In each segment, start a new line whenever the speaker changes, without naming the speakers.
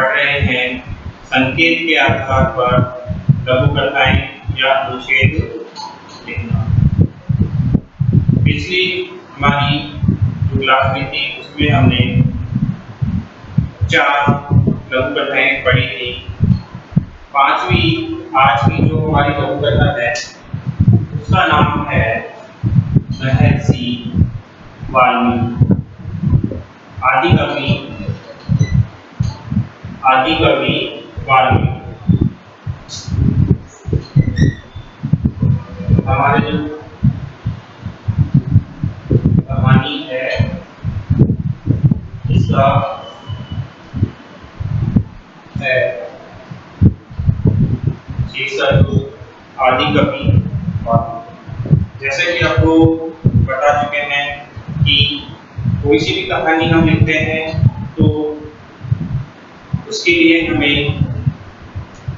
पढ़ रहे हैं, संकेत के आधार पर लघुकथाएं या अनुच्छेद लिखना। पिछली हमारी जो क्लास में थी उसमें हमने 4 लघुकथाएं पढ़ी थी। 5वीं आज की जो हमारी लघुकथा है उसका नाम है महर्षि वाल्मीकि। आदि कवि वाल्मीकि। हमारे जो कहानी है इसका है शीर्षक आदि कवि वाल्मीकि। जैसे कि आपको बता चुके हैं कि कोई सी भी कहानी हम लिखते हैं तो उसके लिए हमें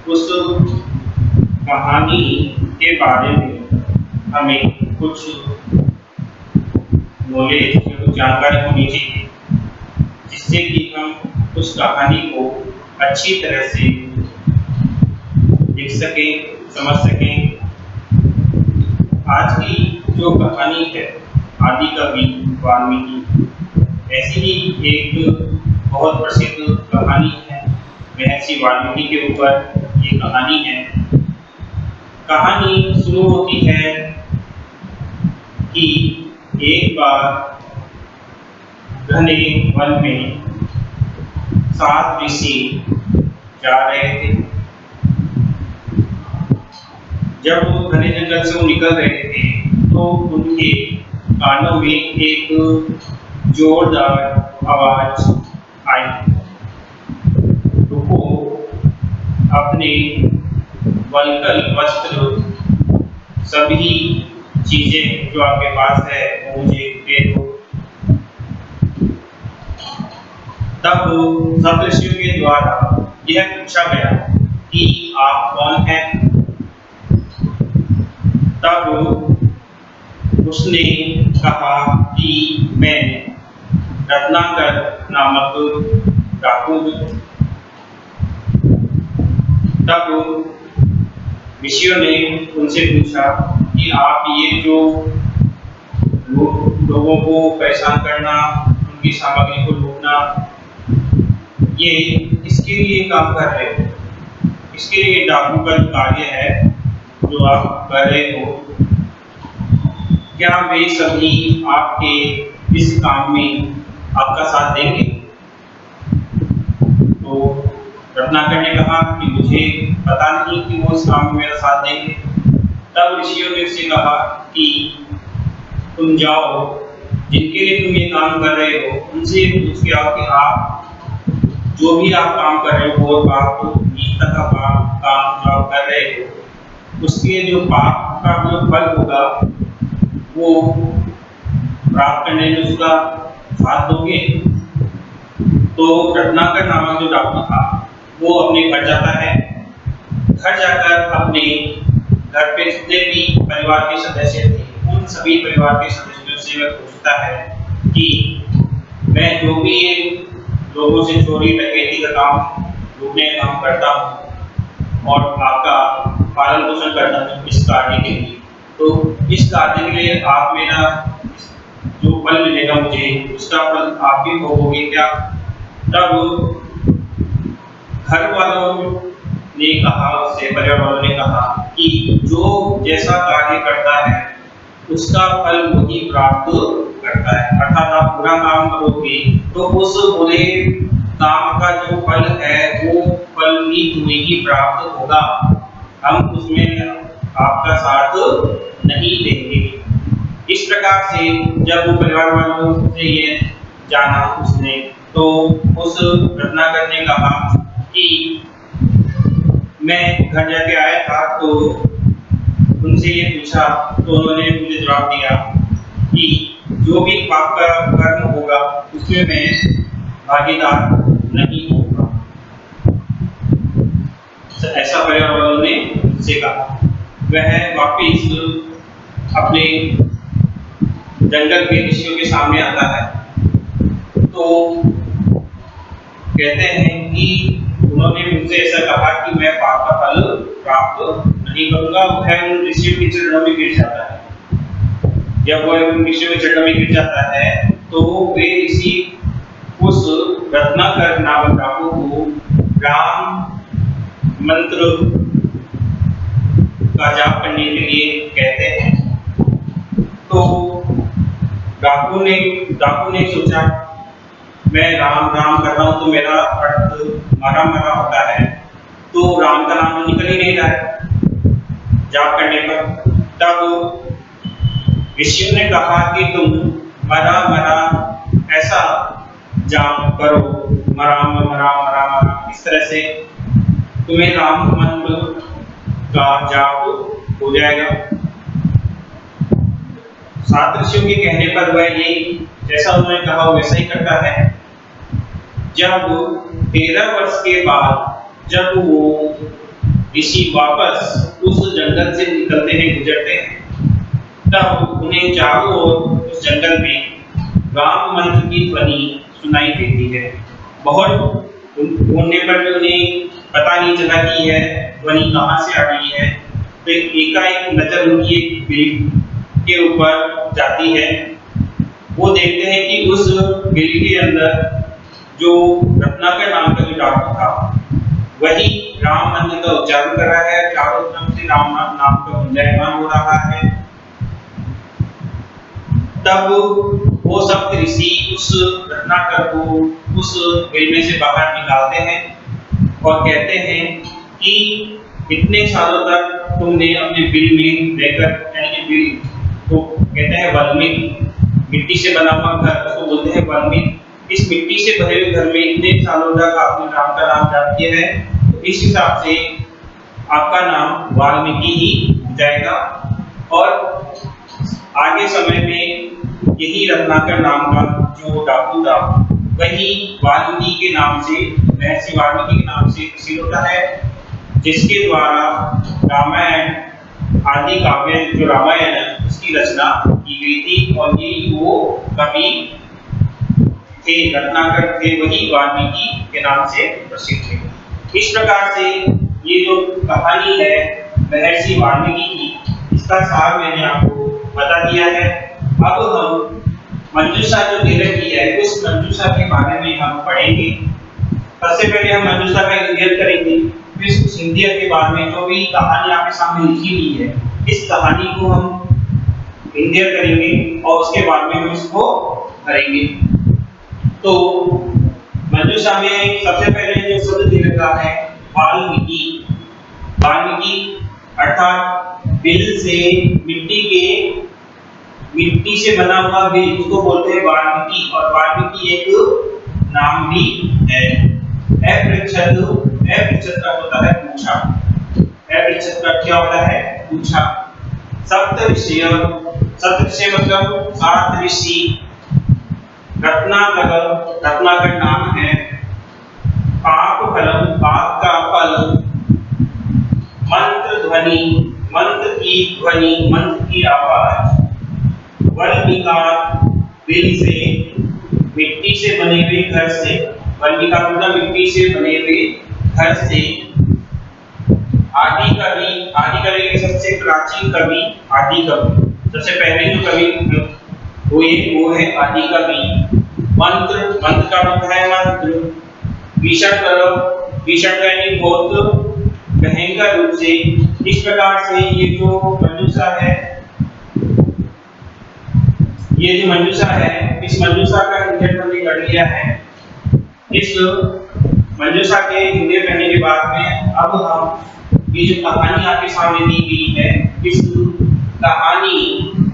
उस कहानी के बारे में हमें कुछ नॉलेज या कुछ जानकारी होनी चाहिए, जिससे कि हम उस कहानी को अच्छी तरह से लिख सकें, समझ सकें। आज की जो कहानी है आदि कवि वाल्मीकि, ऐसी ही एक बहुत प्रसिद्ध कहानी है महर्षि वाल्मीकि के ऊपर ये कहानी है। कहानी शुरू होती है कि एक बार घने वन में 7 ऋषि जा रहे थे। जब वो घने जंगल से वो निकल रहे थे तो उनके कानों में एक जोरदार आवाज आई। तो वो अपने वल्कल वस्त्र सभी चीजें जो आपके पास है वो मुझे दे दो। तब सब ऋषियों के द्वारा यह पूछा गया कि आप कौन हैं। तब उसने कहा कि मैं रत्नाकर नामक डाकू हूं। तब ऋषियों ने उनसे पूछा कि आप ये जो लोगों को परेशान करना, उनकी सामग्री को लूटना, ये इसके लिए काम कर रहे हो? इसके लिए डाकू का जो कार्य है जो आप कर रहे हो, क्या वे सभी आपके इस काम में आपका साथ देंगे? तो रत्नाकर ने कहा कि मुझे पता नहीं कि वो इस काम में मेरा साथ देंगे। तब ऋषियों ने उससे कहा कि तुम जाओ, जिनके लिए तुम ये काम कर रहे हो उनसे पूछ के आओ कि आप जो भी आप काम कर रहे हो वो आप नीचता का काम जो आप कर रहे हो उसके जो पाप का जो फल होगा वो प्राप्त करने में उसका साथ दोगे। तो रत्नाकर नामक जो डाकू था वो अपने घर जाता है। घर जाकर अपने घर पे जितने भी परिवार के सदस्य थे उन सभी परिवार के सदस्यों से वह पूछता है कि मैं जो भी लोगों से चोरी डकैती का काम, लूटने का काम करता हूँ और आपका पालन पोषण करता हूँ इस कार्य के लिए, तो इस कार्य के लिए आप मेरा जो फल मिलेगा मुझे उसका फल आप भी भोगोगे क्या? तब घर वालों ने कहा, उससे परिवार वालों ने कहा कि जो जैसा कार्य करता है उसका फल वही प्राप्त करता है। अर्थात आप बुरा काम करोगे तो उस बुरे काम का जो फल है वो फल भी तुम्हें ही प्राप्त होगा, हम उसमें आपका साथ नहीं देंगे। इस प्रकार से जब वो परिवार वालों से ये जाना उसने, तो उस रत्नाकर ने कहा कि मैं घर जाके आया था तो उनसे ये पूछा तो उन्होंने मुझे जवाब दिया कि जो भी पाप का कर्म होगा उसमें मैं भागीदार नहीं होगा। ऐसा परिवार वालों ने उनसे कहा। वह वापिस अपने जंगल के ऋषियों के सामने आता है तो कहते हैं कि उन्होंने मुझसे ऐसा कहा कि मैं पाप का फल प्राप्त नहीं करूंगा। वह उन ऋषियों के चरणों में गिर जाता है। जब वह उन ऋषियों के चरणों में गिर जाता है तो वे ऋषि उस रत्नाकर नामक डाकू को राम मंत्र का जाप करने के लिए कहते हैं। तो डाकू ने सोचा मैं राम राम कर रहा हूं तो मेरा अर्थ मरा मरा होता है, तो राम का नाम तो निकल ही नहीं रहा है जाप करने पर। तब ऋषियों ने कहा कि तुम मरा मरा ऐसा जाप करो, मरा मरा मरा मरा, इस तरह से तुम्हें राम मंत्र का जाप हो जाएगा। सात ऋषियों के कहने पर वह ये जैसा उन्होंने कहा वैसा ही करता है। जब 13 वर्ष के बाद जब वो ऋषि वापस उस जंगल से निकलते हैं, गुजरते हैं, तब उन्हें चारों ओर उस जंगल में राम मंत्र की ध्वनि सुनाई देती है। बहुत ढूंढने पर भी उन्हें पता नहीं चला कि यह ध्वनि कहाँ से आ रही है। तो एकाएक नजर उनकी एक बिल के ऊपर जाती है। वो देखते हैं कि उस बिल के अंदर जो रत्नाकर नाम का जो डाकू था वही राम मंत्र का उच्चारण कर रहा है। चारों तरफ से राम नाम का गुंजायमान हो रहा है। तब वो सप्त ऋषि उस रत्नाकर को उस बिल में से बाहर निकालते हैं और कहते हैं कि इतने सालों तक तुमने अपने बिल में रहकर, यानी कि बिल को कहते हैं वाल्मीकि, मिट्टी से बना हुआ घर उसको बोलते हैं वाल्मीकि। इस मिट्टी से भरे हुए घर में इतने सालों तक आपने राम का नाम जाप किया है, तो इस हिसाब से आपका नाम वाल्मीकि ही हो जाएगा। और आगे समय में यही रत्नाकर नाम का जो डाकू था वही वाल्मीकि के नाम से, महर्षि वाल्मीकि के नाम से प्रसिद्ध होता है, जिसके द्वारा रामायण आदि काव्य जो रामायण है उसकी रचना की गई थी। और यही वो कवि थे, रत्नाकर थे, वही वाल्मीकि के नाम से प्रसिद्ध थे। इस प्रकार से ये जो कहानी है महर्षि वाल्मीकि की, इसका सार मैंने आपको बता दिया है। अब हम मंजूषा जो दे रखी है उस मंजूषा के बारे में हम पढ़ेंगे। सबसे पहले हम मंजूषा का इंडियन करेंगे, फिर उस इंडियन के बारे में जो भी कहानी आपके सामने लिखी हुई है इस कहानी को हम इंडियन करेंगे और उसके बाद में हम इसको करेंगे। तो मंजूषा में सबसे पहले जो शब्द दे रखा है वाल्मीकि, वाल्मीकि अर्थात बिल से मिट्टी से बना हुआ बिल, उसको बोलते हैं वाल्मीकि। और वाल्मीकि एक नाम भी है। अपृच्छद का होता है पूछा, अपृच्छद का क्या होता है पूछा। सप्तऋषि मतलब 7 ऋषि। रत्नाकर नाम है। पाप फलम, पाप का फल। मंत्र ध्वनि, मंत्र की ध्वनि, मंत्र की आवाज। वल्मिका, बिल से, मिट्टी से बने हुए घर से। वल्मिका मतलब मिट्टी से बने हुए घर से। आदि कवि के सबसे प्राचीन कवि आदि कवि, सबसे पहले जो कवि हुए वो है आदि कवि। मंत्र का मतलब है मंत्र। विषण यानी बहुत भयंकर रूप से। इस प्रकार से ये जो मंजूषा है, इस मंजूषा का इंडियन हमने कर लिया है। इस मंजूषा के इंडियन करने के बाद में अब हम ये जो कहानी आपके सामने दी गई है इस कहानी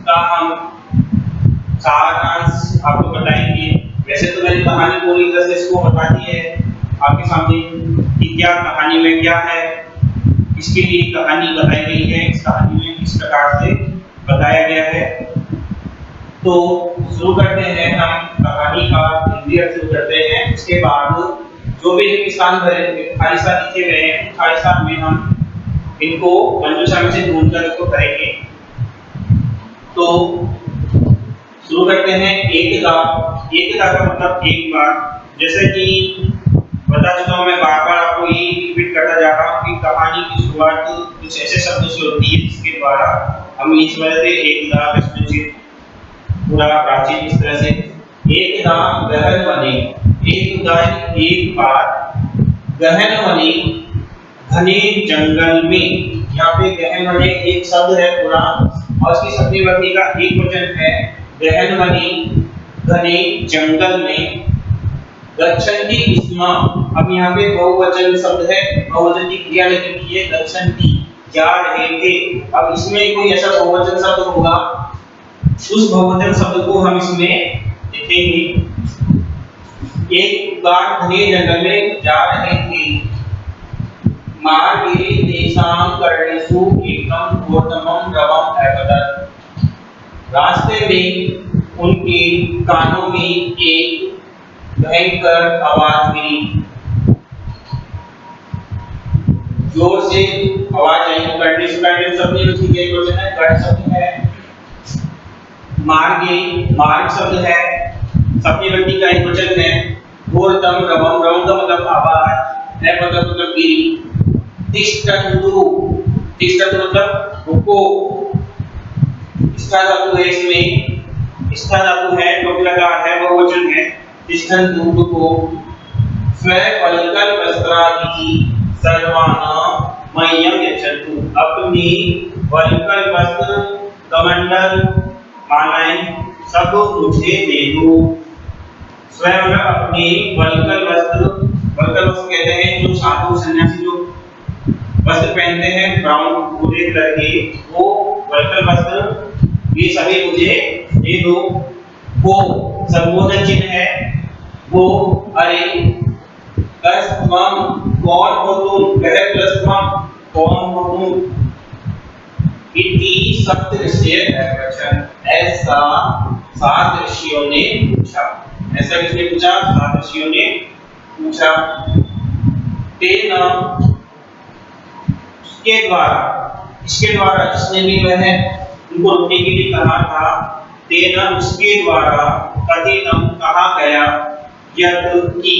का हम सारांश आपको बताएंगे। वैसे तो मैंने कहानी पूरी तरह से इसको बता दी है आपके सामने कि क्या कहानी में क्या है, इसके लिए कहानी बताई गई है, इस कहानी में किस प्रकार से बताया गया है। तो शुरू करते हैं हम कहानी का हिंदी अर्थ शुरू करते हैं। उसके बाद जो भी स्थान खालिस्तान लिखे गए हैं खालिस्तान में हम इनको मंजूषा में से ढूंढकर इसको करेंगे। तो शुरू करते हैं। एकदा का मतलब एक बार, जैसे कि बता चुका हूं मैं बार बार आपको हम इस वजह से एक दा कस्मिंचित पूरा प्राचीन इस तरह से एक दा गहन वने, एक उदाहरण एक बार गहन वने घने जंगल में। यहाँ पे गहन वने एक शब्द है पूरा और उसकी सप्तमी विभक्ति का एक वचन है गहन वने घने जंगल में। गच्छन्ति स्म, अब यहाँ पे बहुवचन शब्द है, बहुवचन की क्रिया लगी हुई है, गच्छन्ति जा रहे थे। अब इसमें कोई ऐसा बहुवचन शब्द होगा, उस बहुवचन शब्द को हम इसमें लिखेंगे। एक बार घने जंगल में जा रहे थे, मार्गे तेषां कर्णेषु एकं घोरतमं रवम् अपतत्, रास्ते में उनके कानों में एक भयंकर आवाज मिली, जोर से आवाज आई। कर्णेषु कर्णेषु शब्द के एक वचन है, कर्ण शब्द है, मार्गे मार्ग शब्द है, सप्तमी विभक्ति का एक वचन है, घोरतम रवम रवम का मतलब आवाज, अपतत् मतलब गिरी, तिष्ठन्तु तिष्ठन्तु मतलब रुको, स्था धातु है इसमें, स्था धातु है, टोपी लकार है, बहुवचन है, तिष्ठन्तु रुको, स्वपलकल वस्त्रादि सर्वान् मह्यं यच्छन्तु, अपने वल्कल वस्त्र कमंडल मालाएं सब मुझे दे दो। स्वयं अपने वल्कल वस्त्र, वल्कल वस्त्र कहते हैं जो साधु सन्यासी जो वस्त्र पहनते हैं ब्राउन भूरे कलर के, वो वल्कल वस्त्र ये सभी मुझे दे दो। वो संबोधन चिन्ह है, वो अरे प्लस त्वम कौन हो तुम, वह प्लस त्वम कौन हो तुम, इति सप्त ऋषय वचन, ऐसा सात ऋषियों ने पूछा। ऐसा किसने पूछा? सात ऋषियों ने पूछा। तेना इसके द्वारा जिसने भी वह उनको रुकने के लिए कहा था, तेना उसके द्वारा कथितम कहा गया, यद कि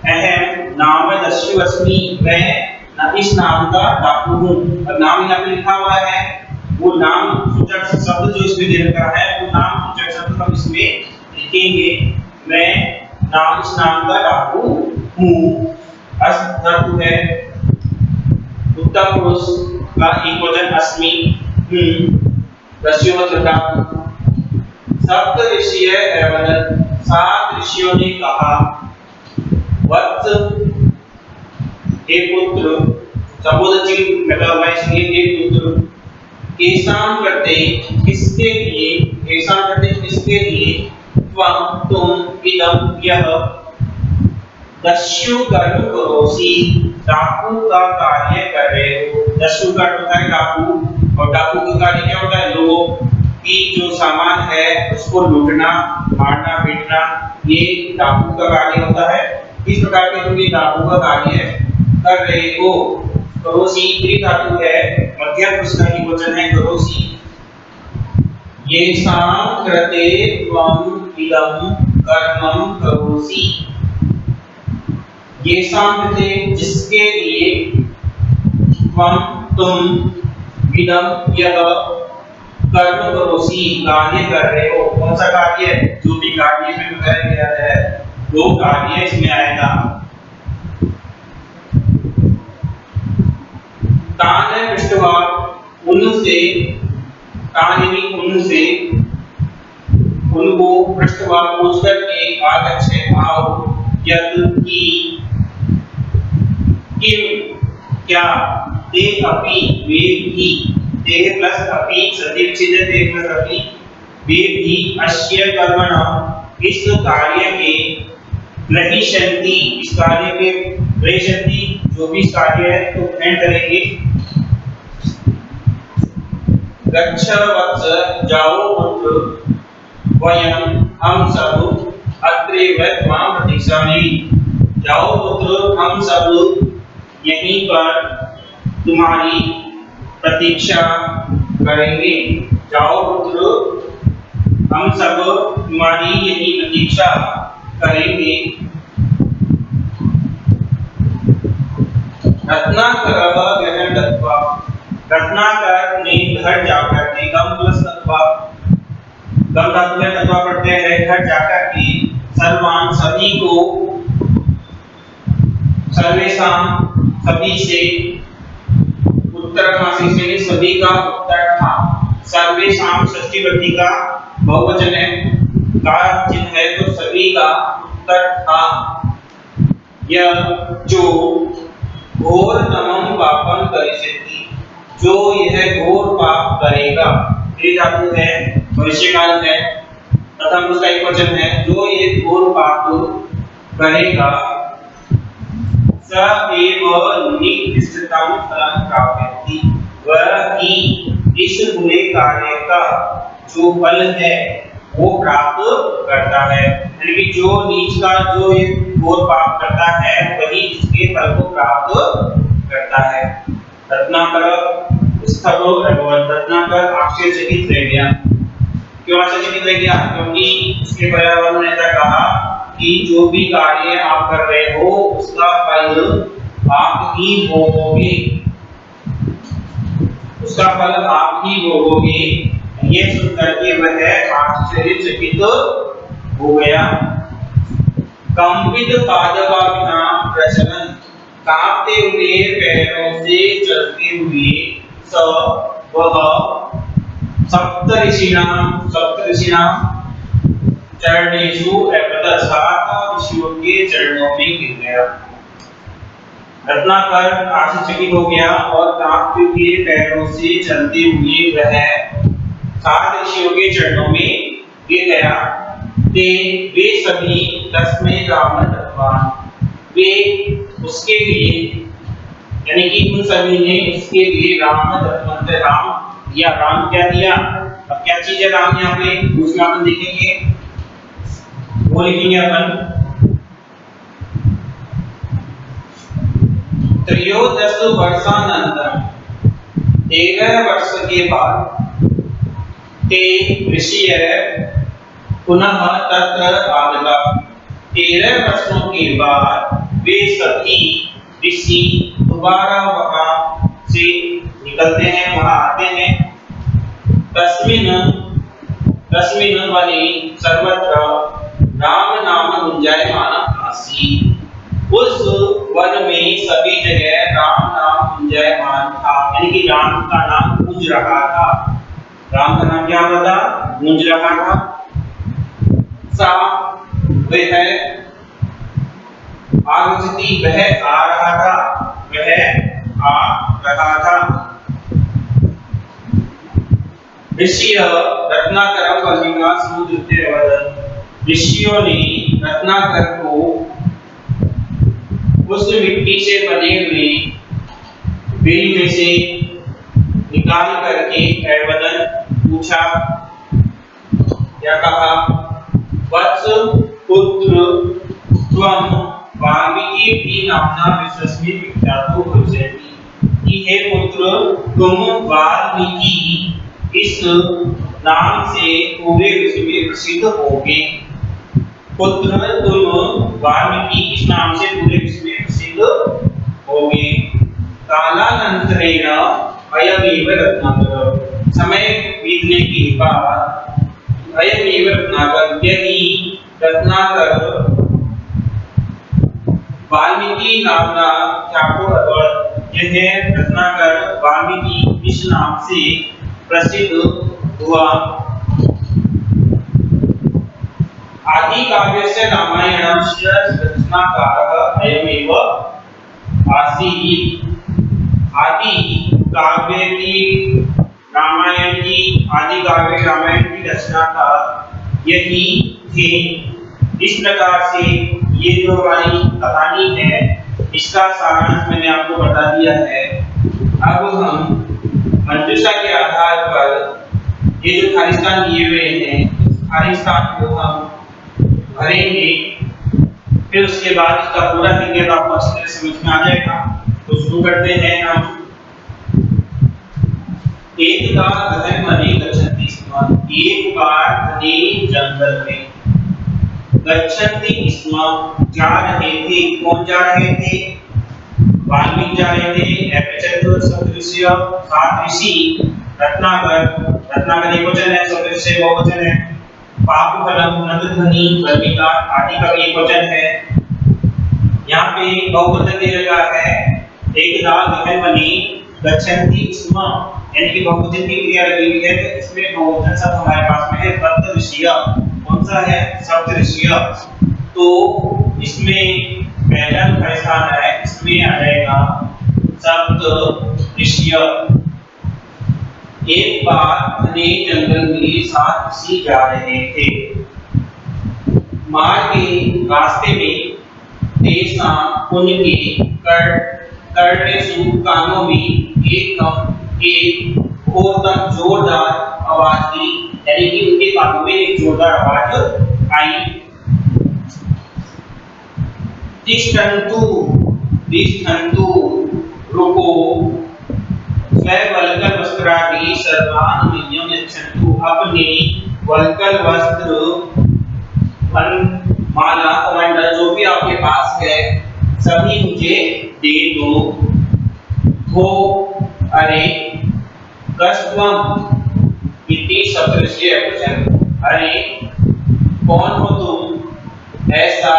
अहम नाम दस्युअस्मि, मैं इस नाम का डाकू हूँ। अब नाम यहाँ पे लिखा हुआ है, वो नाम सूचक शब्द जो इसमें दे रखा है, वो नाम सूचक शब्द हम इसमें लिखेंगे। मैं इस नाम का डाकू हूँ। अस धातु है, उत्तम पुरुष का एक वचन अस्मि, ऋषियों मतलब डाकू। सप्त ऋषिय एवं सात ऋषियों ने कहा, वत्स हे पुत्र, संबोधन चिन्ह लगा हुआ है इसलिए हे पुत्र, केसाम करते किसके लिए, केसाम करते किसके लिए, तुम इदम यह दस्यु कर्म करोसी, डाकू का कार्य कर रहे हो। दस्यु का होता है डाकू, और डाकू का कार्य क्या होता है? लोग की जो सामान है उसको लूटना, मारना, पीटना, ये डाकू का कार्य होता है। इस प्रकार के तुम ये डाकू का कार्य कर रहे हो। करोसी त्रि धातु है, मध्यम पुरुष का ही वचन है करोसी। ये साम कृते त्वम इदं कर्मं करोसी, ये साम कृते जिसके लिए, तुम इदं यह कर्म करोसी कार्य कर रहे हो। कौन सा कार्य? जो भी कार्य इसमें बताया गया है वो कार्य इसमें आएगा। तान पृष्ठवा उनसे, तानी उनसे, उनको पृष्ठवा पूछ करके आगच्छे आओ, यद की किम क्या, ते अपि वे भी, ते प्लस अपि सदिच्छेद ते प्लस अपि वे भी अस्य कर्मणा इस कार्य के, ग्रहीष्यन्ति इस कार्य के, ग्रहीष्यन्ति जो भी कार्य है तो ग्रहण करेंगे। गच्छ वत्स जाओ पुत्र, वयं हम सब अत्रैव त्वां प्रतीक्षामि, जाओ पुत्र हम सब यहीं पर तुम्हारी प्रतीक्षा करेंगे। जाओ पुत्र हम सब तुम्हारी यही प्रतीक्षा करेंगे। रत्नाकर गहन दत्वा, रत्नाकर ने घर जाकर के कि गम प्लस तत्वा, गम धातु में तत्वा पढ़ते हैं घर जाकर के सर्वान सभी को, सर्वेशाम सभी से, उत्तरमासी से सभी का उत्तर था। सर्वेशाम षष्ठी विभक्ति का बहुवचन है, का चिन्ह है तो सभी का उत्तर था। यह जो घोर तमम पापम करिष्यति, जो यह घोर पाप करेगा, ये धातु है भविष्य काल है, प्रथम उसका एक वचन है, जो ये घोर पाप करेगा स एव निकृष्टतम फलं प्राप्ति, वह ही इस बुरे कार्य का जो फल है वो प्राप्त करता है। यानी कि जो नीच का जो ये घोर पाप करता है वही इसके फल को प्राप्त करता है। रत्नाकर स्थलो रत्नाकर आश्चर्यचकित रह गया। क्यों आश्चर्यचकित रह गया? क्योंकि इसके पर्यावरण ने ऐसा कहा कि जो भी कार्य आप कर रहे हो उसका फल आप ही भोगोगे, उसका फल आप ही भोगोगे। ये सुनकर के वह आश्चर्यचकित हो गया। कंपित पादवाभ्याम प्रचलन, कांपते हुए पैरों से चलते हुए वह सप्तऋषिणाम चरणेषु अपतत, सात ऋषियों के चरणों में गिर गया। रत्नाकर आश्चर्यचकित हो गया और कांपते हुए पैरों से चलते हुए वह सात ऋषियों के चरणों में गिर गया। ते वे सभी तस्मै राम तत्वान, वे उसके लिए यानी कि उन सभी ने उसके लिए राम तत्वंत राम दिया। राम क्या दिया? अब क्या चीज है राम? यहाँ पे दूसरा अपन देखेंगे, वो लिखेंगे अपन त्रयोदश वर्षानंतरम, 13 वर्ष के बाद ते ऋषिय पुनः तत्र आगता, 13 वर्षों के बाद वे सभी ऋषि दोबारा वहां से निकलते हैं, वहां आते हैं। तस्मिन वने सर्वत्र राम नाम गुंजायमान आसीत्, उस वन में सभी जगह राम नाम गुंजायमान था, यानी कि राम का नाम गूंज रहा था। राम का नाम क्या हो रहा था? गूंज रहा था। सा वह आगच्छति, वह आ रहा था, वह आ रहा था। ऋषिय रत्नाकर वल्मीका समुद्र, ऋषियों ने रत्नाकर को उस मिट्टी से बने हुए बिल में से निकाल करके पैरवदन पूछा, क्या कहा? वत्स पुत्र त्वं वाल्मीकि नामना विश्वस्मिन् विख्यातो भविष्यति, कि हे पुत्र तुम वाल्मीकि इस नाम से पूरे विश्व में प्रसिद्ध होगे। पुत्र तुम वाल्मीकि इस नाम से पूरे विश्व में प्रसिद्ध होगे। कालानंतरेण अयमेव रत्नाकर, समय बीतने के बाद अयमेव रत्नाकर, यदि रत्नाकर वाल्मीकि नामना ख्यातो अभवत्, यह रत्नाकर वाल्मीकि इस नाम से प्रसिद्ध हुआ। आदि काव्यस्य रामायणस्य रचनाकारः अयमेव आसीत्, आदि काव्य की रामायण की रचनाकार यही थे। इस प्रकार से ये जो हमारी कहानी है इसका सारांश मैंने आपको बता दिया है। अब हम मंजूषा के आधार पर ये जो खाली स्थान दिए हुए हैं उस खाली स्थान को हम भरेंगे, फिर उसके बाद इसका पूरा क्रिया आपको अच्छी तरह समझ में आ जाएगा। तो शुरू करते हैं हम। एक बार घने वने गच्छन्ति स्म, एक बार घने जंगल में गच्छन्ति स्म, जा रहे थे। कौन जा रहे थे? वाल्मीकि जा रहे थे। सात ऋषि रत्नाकर, रत्नाकर एकवचन है, सदृश्य बहुवचन है। पापफलम, नंदध्वनि, वर्णिका आदि का भी एकवचन है। यहाँ पे बहुवचन दे रखा है, एकदा गहनवने गच्छन्ति स्म, यानी कि बहुवचन की क्रिया लगी हुई है, तो इसमें बहुवचन शब्द हमारे पास में है सप्तऋषिय। कौन सा है? सप्तऋषिय। तो इसमें पहला स्थान है, इसमें आ जाएगा सप्तऋषिय। एक बार घने जंगल में 7 ऋषि जा रहे थे। मार्ग के रास्ते में तेसां उनके कर्णेषु कानों में एक घोरतम जोरदार आवाज दी, यानी कि उनके कानों में एक जोरदार आवाज आई। तिष्ठन्तु, तिष्ठन्तु, रुको, स्ववल्कल वस्त्रादि सर्वान् मह्यं यच्छन्तु, अपने वल्कल वस्त्र माला कमंडल जो भी आपके पास है सभी मुझे दे दो। हो अरे कस्त्वम इति सप्तऋषि वचन, अरे कौन हो तुम, ऐसा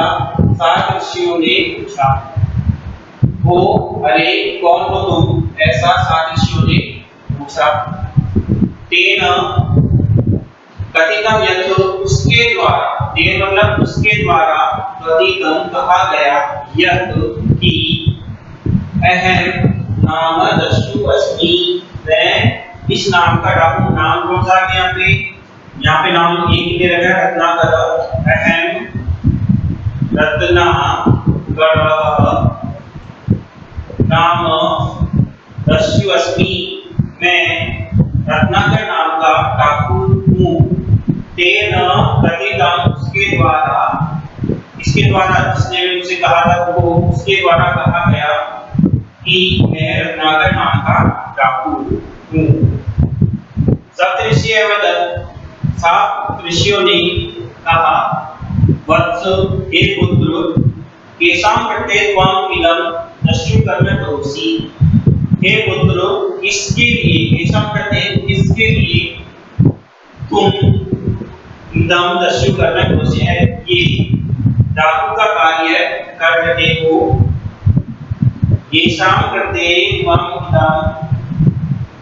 7 ऋषियों ने पूछा। हो अरे कौन हो तुम, ऐसा 7 ऋषियों ने पूछा। तेन कथितम यत्, उसके द्वारा, तेन मतलब उसके द्वारा, कथितम कहा गया, यत् कि अहम नाम दस्यु अस्मि, मैं इस नाम का डाकू। नाम कौन सा है यहाँ पे नाम एक ही दे रखा है, रत्नाकर। अहम रत्नाकर नाम दस्यु अस्मि, मैं रत्नाकर नाम का डाकू हूँ। तेन कथितम, इसके द्वारा जिसने मुझसे कहा था वो, उसके द्वारा कहा गया कि मैं रत्नाकर नाम का डाकू हूँ। सप्तऋषि वदन्, 7 ऋषियों ने कहा, वत्स, हे पुत्र, केशां कृते त्वम् इदं दस्यु कर्म करोसि। हे पुत्र, किसके लिए, केशां कृते, किसके लिए तुम इदं दस्यु कर्म करोसि, ये डाकू का कार्य कर रहे हो। केशां कृते त्वम् इदं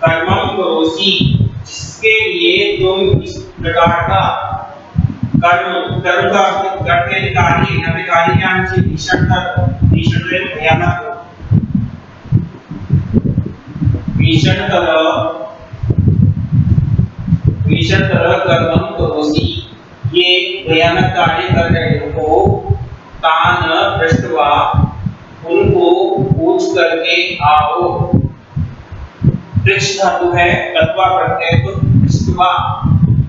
कर्मं करोसि, जिसके लिए तुम इस प्रकार का कर्म का करते कार्य, यहाँ पे कार्य क्या है, भीषण भयानक, भीषण कर्मं करोसि, ये भयानक कार्य कर रहे हो। तान दृष्ट्वा, उनको पूछ करके आओ। दृष्ट धातु है, तत्वा प्रत्यय, तो दृष्ट्वा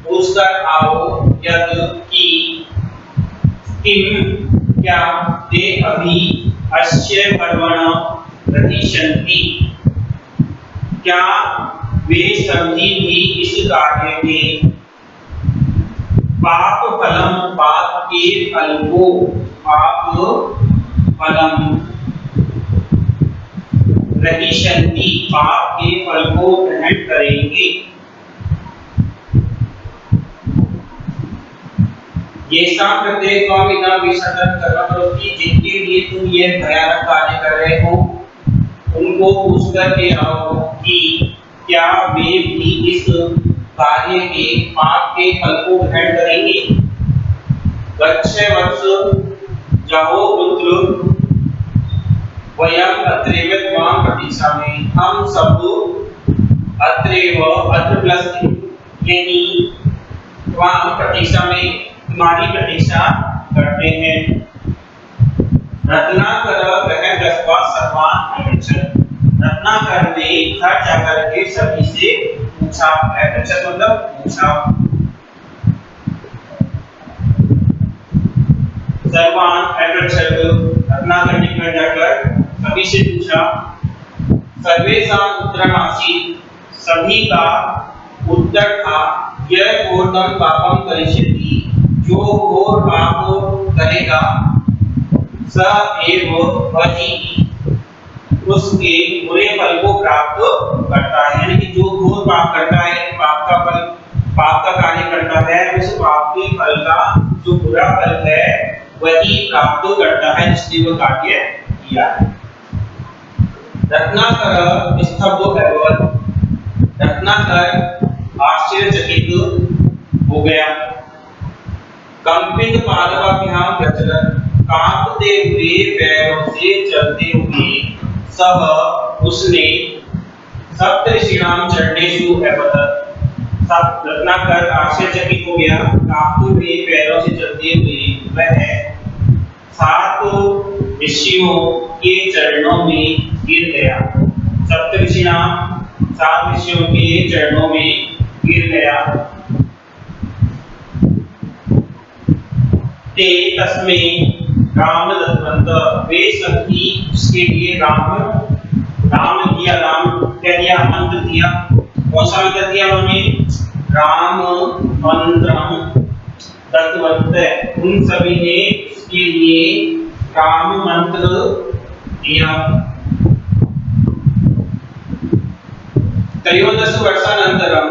पूछ कर आओ। यद कि किम, क्या, ते अभी अस्य कर्मण प्रतिशन्ति, क्या वे सभी भी इस कार्य में पाप फलम, पाप के फल को, पाप फलम प्रतिशन्ति, पाप के फल को ग्रहण करेंगे। ये सब प्रत्येक काम इतना विसर्जन करना करोगी, जिनके लिए तुम ये भयानक कार्य कर रहे हो, उनको पूछ करके आओ कि क्या वे भी इस कार्य के पाप के फल को ग्रहण करेंगे। गच्छ वत्स, जाओ पुत्र, वयम अत्रैव त्वां प्रतीक्षामहे, हम सब अत्रैव, अत्र प्लस यानी त्वां प्रतीक्षामहे, तुम्हारी प्रतीक्षा करते हैं। रत्नाकर ग्रह दस्वा सर्वान् अपृच्छत्, रत्नाकर ने घर जाकर के सभी से पूछा, अपृच्छत् मतलब पूछा। सर्वान् अपृच्छत्, रत्नाकर ने घर जाकर सभी से पूछा। सर्वेषां उत्तरमासीत्, सभी का उत्तर था, यह घोरतम पापम करिष्यति, जो घोर पाप करेगा, स एव वही उसके बुरे फल को प्राप्त करता है, यानी कि जो घोर पाप करता है, पाप का फल, पाप का कार्य करता है, उस पाप के फल का जो बुरा फल है वही प्राप्त करता है जिसने वो कार्य किया है। रत्नाकर स्तब्ध भयवत, रत्नाकर आश्चर्यचकित हो गया। कंपित पादपाभ्याम प्रचलन, कांपते हुए पैरों से चलते हुए सब उसने सप्तऋषीणाम चरणेषु अवतत। सब रत्नाकर आश्चर्यचकित हो गया, कांपते हुए पैरों से चलते हुए वह 7 ऋषियों के चरणों में गिर गया। सप्तऋषीणाम 7 ऋषियों के चरणों में गिर गया। ते तस्मै राम दत्तवंत, वे सभी उसके लिए राम दिया, राम क्या दिया, मंत्र दिया। कौन सा मंत्र दिया उन्होंने? राम मंत्रम दत्तवंत, उन सभी ने उसके लिए राम मंत्र दिया। त्रयोदश वर्षानंतरम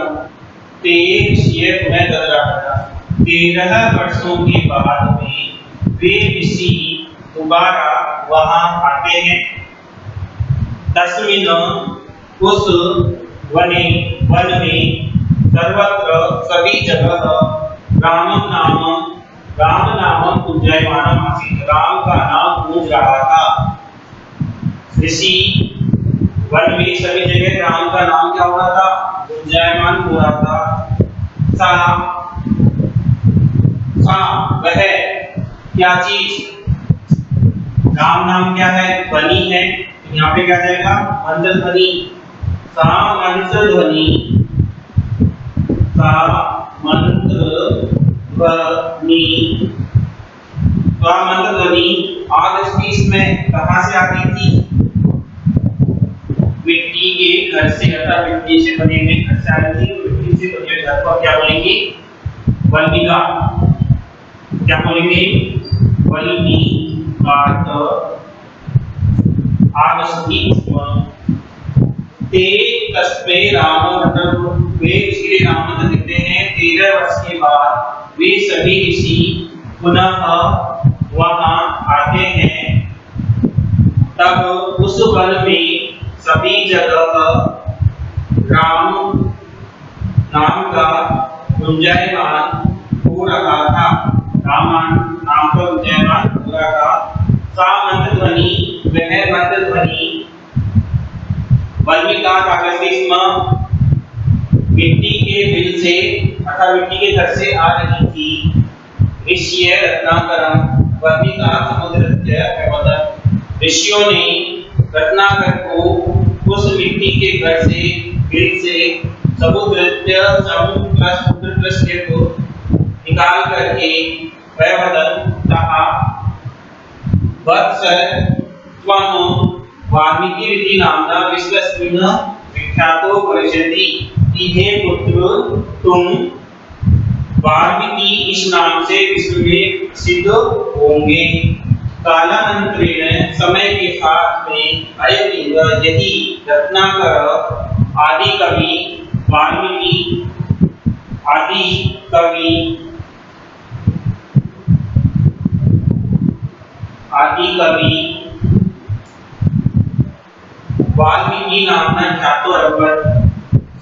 ते ऋषिय पुनः तदरागता, 13 वर्षों के बाद में वे ऋषि दोबारा वहां आते हैं। तस्मिन्, उस वन में सर्वत्र सभी जगह राम नाम पूज्यमानम आसीत्, राम का नाम गूंज रहा था। ऋषि वन में सभी जगह राम का नाम क्या हो रहा था? पूज्यमान हो रहा था। सा वह क्या चीज, राम नाम क्या है? ध्वनि है। यहाँ पे क्या जाएगा? मंत्र ध्वनि। सा मंत्र ध्वनि, सा मंत्र ध्वनि, सा मंत्र ध्वनि आज इसमें कहाँ से आती थी? मिट्टी के घर से, अर्थात मिट्टी से बने हुए घर से आई थी। मिट्टी से बने हुए घर को क्या बोलेंगे? वल्मिका। क्या बोलेंगे? वल्मिका। आगस्ती ते तस्मै राम, मतलब वे इसके राम मंत्र लिखते हैं। 13 वर्ष के बाद वे सभी ऋषि पुनः वहां आते हैं। तब उस वन में सभी जगह राम नाम का गुंजायमान हो रहा था। राम नाम का गुंजायमान हो रहा था। सा मंत्र ध्वनि, वह मंत्र ध्वनि वल्मिका कागस्तिस्म, मिट्टी के बिल से अर्थात मिट्टी के घर से आ रही थी। ऋषि रत्नाकरम वल्मिका समुद्रस्य अवतत, ऋषियों ने रत्नाकर को उस मिट्टी के घर से, बिल से समुद्र को निकाल करके वैवदन कहा, वत्सर त्वं वाल्मीकि ऋषि नामना विश्वस्मिन् विख्यातो परिषति, कि हे पुत्र तुम वाल्मीकि इस नाम से विश्व में प्रसिद्ध होंगे। कालांतरेण, समय के साथ में, अयमेव यही रत्नाकर आदि कवि वाल्मीकि वाल्मीकि नामना ख्यातो अभवत्।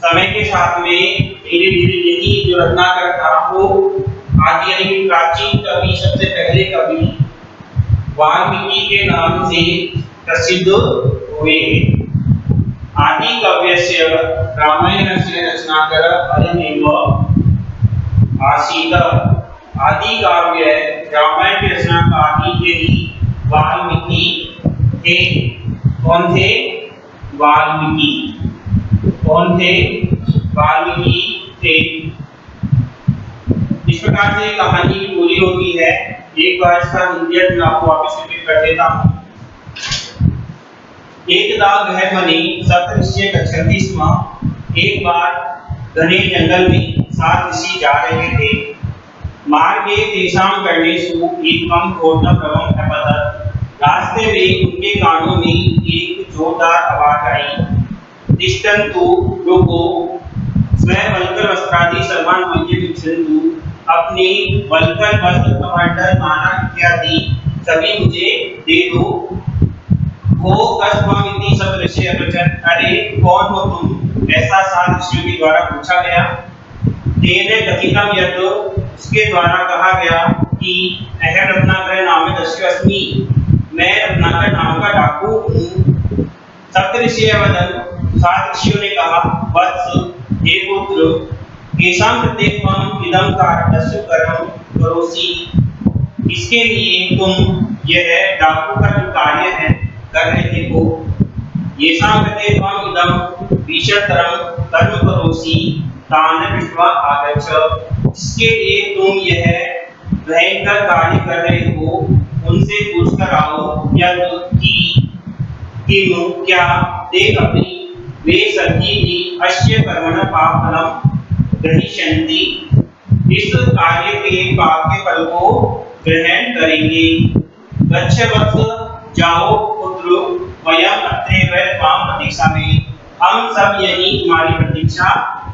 समय के साथ में धीरे धीरे यही जो रत्नाकर था वो आदि यानी प्राचीन कवि, सबसे पहले कवि वाल्मीकि के नाम से प्रसिद्ध हुए। आदि काव्यस्य रामायणस्य रचनाकर अयमेव आसीत्, आदि काव्य रामायण की रचनाकार ही वाल्मीकि थे। कौन थे? वाल्मीकि। कौन थे? वाल्मीकि थे। इस प्रकार से कहानी पूरी होती है। एक बार इसका हिंदी मैं आपको वापस रिपीट कर देता हूँ। एकदा गहमनि सप्तऋषिः गच्छन्ति स्म, एक बार घने जंगल में 7 ऋषि जा रहे थे। मार्गे तेषां कर्णेषु एकं घोरं प्रवं अपतत्, रास्ते में उनके कानों में एक जोरदार आवाज आई, तिष्ठन्तु, रुको, स्व वल्कल वस्त्रादि सर्वान् मह्यं यच्छन्तु, अपने वल्कल वस्त्र कमंडल माला इत्यादि सभी मुझे दे दो। वो कस्त्वमिति सब ऋषि अवचन, अरे कौन हो तुम, ऐसा सात ऋषियों के द्वारा पूछा गया। तेने कथितम यत्, उसके द्वारा कहा गया कि अहम रत्नाकर नाम दस्युस्मि, मैं रत्नाकर नाम का डाकू हूँ। सप्तऋषि वदन, सात ऋषियों ने कहा, वत्स हे पुत्र, केशां कृते त्वं इदं कार्यस्य कर्म करोसि, इसके लिए तुम यह डाकू का जो कार्य है कर रहे हो, येषां कृते त्वं इदं भीषणतरं कर्म करोसि तान् दृष्ट्वा आगच्छ, इसके लिए तुम यह भयंकर कार्य कर रहे हो, उनसे पूछकर आओ यत् किनु क्या ते अपनी वे सभी भी अस्य कर्मण पापफलम ग्रहीष्यन्ति, इस कार्य के पाप के फल को ग्रहण करेंगे। गच्छ वत्स, जाओ पुत्र, वयम् अत्रैव त्वां प्रतीक्षामहे, हम सब यही तुम्हारी प्रतीक्षा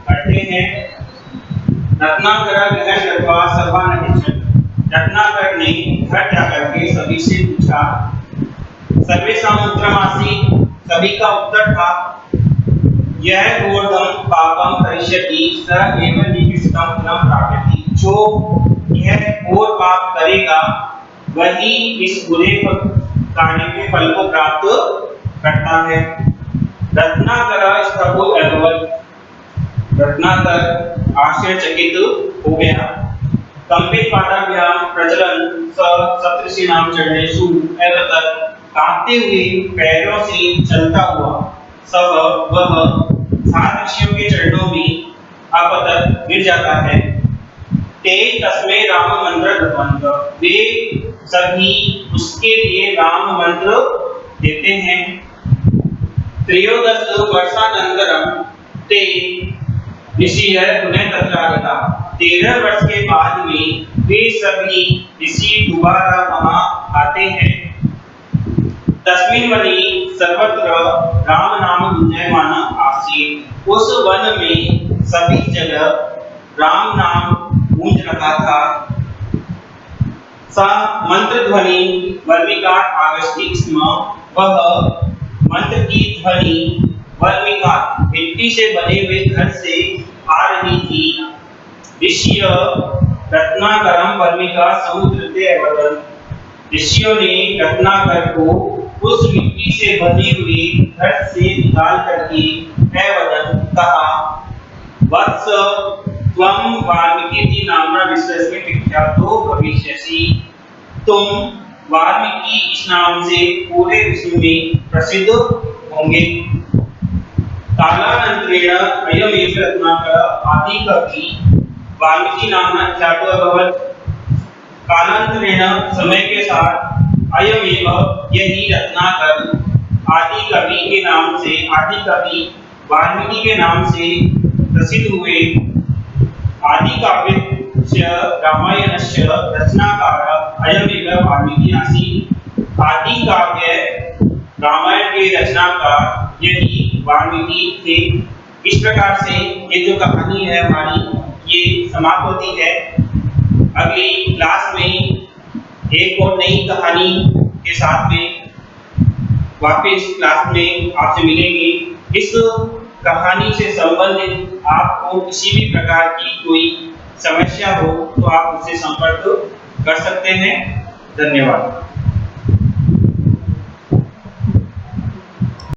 करते हैं। रत्नाकर गृहं गत्वा सर्वान् अपृच्छत्, रत्नाकर ने घर जाकर के सभी से पूछा। सर्वेषां उत्तरमासीत्, सभी का उत्तर था, यह ऊर्ध्वं पापं करिष्यति स एव निकृष्टं फलं प्राप्नोति, जो यह घोर पाप करेगा वही इस बुरे कार्य के फल को प्राप्त करता है। रत्नाकर स्तब्धो अभवत्, रत्नाकर आश्चर्यचकित हो गया। कंपित पादाभ्यां प्रचलन स सप्तऋषीणां चरणेषु अवतत्, कांपते हुए पैरों से चलता हुआ सब वह सात ऋषियों के चरणों में अपतत गिर जाता है। ते तस्मै राम मंत्र दत्तवन्त, वे सभी उसके लिए राम मंत्र देते हैं। त्रयोदश वर्षानंतरम ते ऋषिः पुनः तत्र आगता, 13 वर्ष के बाद में वे सभी ऋषि दोबारा वहां आते हैं। तस्मिन् वने सर्वत्र राम नाम गुंजयमान आसीत्, उस वन में सभी जगह राम नाम गूंज रहा था। सा मंत्र ध्वनि वर्मिकात् आगच्छति स्म, वह मंत्र की ध्वनि वर्मिकात् मिट्टी से बने हुए घर से आ रही थी। ऋषिय रत्नाकरं वर्मिका समुद्रते अवदन्, ऋषियों ने रत्नाकर को उस मिट्टी से बनी हुई घर से निकाल करके अवदन् कहा, वत्स त्वं वाल्मीकि नाम्ना विश्वस्मिन् विख्यातो भविष्यसि, तुम वाल्मीकि इस नाम से पूरे विश्व में प्रसिद्ध होंगे। कालानंतरेण अयमेव रत्नाकर आदिकवि वाल्मीकि नाम्ना ख्यातो अभवत्, कालांतरेण समय के साथ अयमेव यही रत्नाकर आदिकवि के नाम से, आदिकवि वाल्मीकि के नाम से प्रसिद्ध हुए। आदिकाव्यस्य रामायणस्य रचनाकार अयमेव वाल्मीकि आसीत्, आदिकाव्य रामायण के रचनाकार यही वाल्मीकि थे। इस प्रकार से ये जो कहानी है हमारी ये समाप्त होती है। अगली क्लास में एक और नई कहानी के साथ में वापस क्लास में आपसे मिलेंगे। इस कहानी से संबंधित आपको किसी भी प्रकार की कोई समस्या हो तो आप मुझसे संपर्क कर सकते हैं। धन्यवाद।